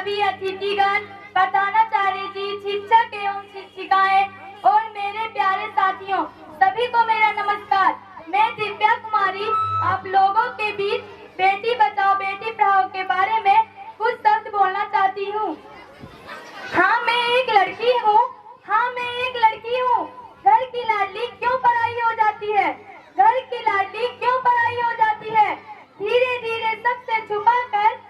सभी अतिथिगण, प्रधानाचार्य जी, शिक्षक एवं शिक्षिकाएं और मेरे प्यारे साथियों, सभी को मेरा नमस्कार। मैं दिव्या कुमारी आप लोगों के बीच बेटी बचाओ बेटी पढ़ाओ के बारे में कुछ शब्द बोलना चाहती हूँ। हाँ, मैं एक लड़की हूँ। घर की लाडली क्यों पराई हो जाती है? घर की लाडली क्यों पराई हो जाती है? धीरे धीरे सबसे छुपाकर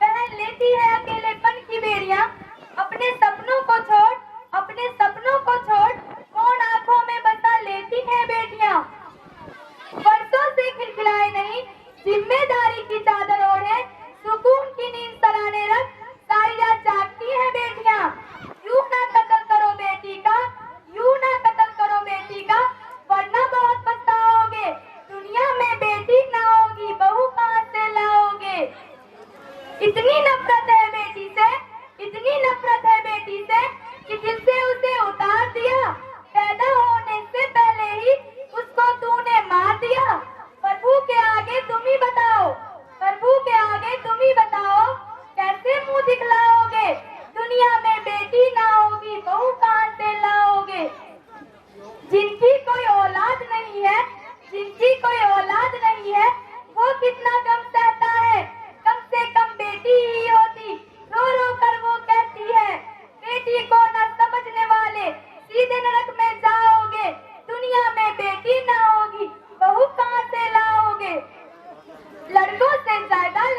पहन लेती है अकेलेपन की बेड़ियां। अपने सपनों को छोड़ मौन आंखों में बसा लेती हैं बेटियां। वर्षों से खिलखिलाए नहीं, जिम्मेदारी की चादर ओढ़े, सुकून की नींद सराहने रख सारी रात जागती हैं बेटियां। यूं ना कत्ल करो बेटी का, वरना बहुत पछताओगे। दुनिया में बेटी ना होगी, बहू कहां से लाओगे? इतनी नफरत है बेटी से कि दिल से उसे उतार दिया। पैदा होने से पहले ही उसको तूने मार दिया। प्रभु के आगे तुम ही बताओ कैसे मुंह दिखलाओगे? दुनिया में बेटी ना होगी, बहू कहां से लाओगे? जिनकी कोई औलाद नहीं है वो कितना गम सहता है। कम से कम बेटी ही होती, रो रो कर वो कहती है। बेटी को न समझने वाले सीधे नरक में जाओगे। दुनिया में बेटी ना होगी, बहू कहां से लाओगे? लड़कों से ज्यादा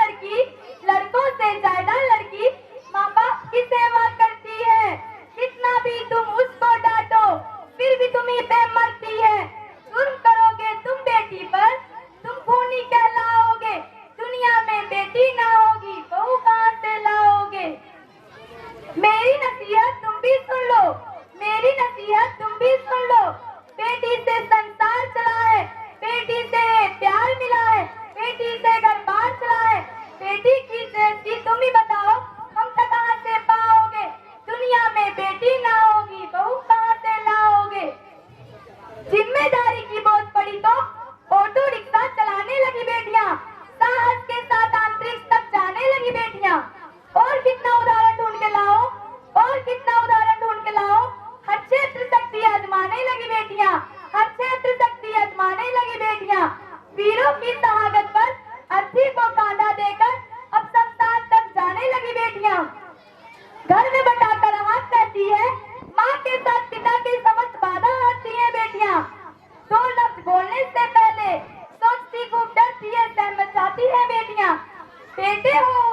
लड़की माँ बाप की सेवा करती है। कितना भी तुम उसको डांटो फिर भी तुम्हीं पे मरती है। जुर्म करोगे तुम बेटी पर, तुम खूनी कहलाओगे। दुनिया में बेटी ना होगी, बहू कहां से लाओगे? मेरी नसीहत तुम भी सुन लो। बेटी से संसार चला है, बेटी से प्यार मिला है, बेटी से घर बार चला है। बेटी की दृष्टि तुम ही बताओ, हम तक कहां से पाओगे? दुनिया में बेटी ना होगी, बहू कहां से लाओगे? जिम्मेदारी की बोझ पड़ी तो ऑटो रिक्शा चलाने लगी बेटियां। साहस के साथ अंतरिक्ष तक जाने लगी बेटियां। और कितना उदाहरण ढूंढ के लाओ। हर क्षेत्र शक्ति आजमाने लगी बेटियां। वीरों की शहादत पर अर्थी को कांधा देकर अब शमशान तक जाने लगी बेटियां। घर में बटाकर हाथ कहती है, माँ के साथ पिता की समस्त बाधा आती है बेटियां। दो लफ्ज बोलने से पहले सोचती खूब डरती है, सहमत चाहती है बेटियां। बेटे हो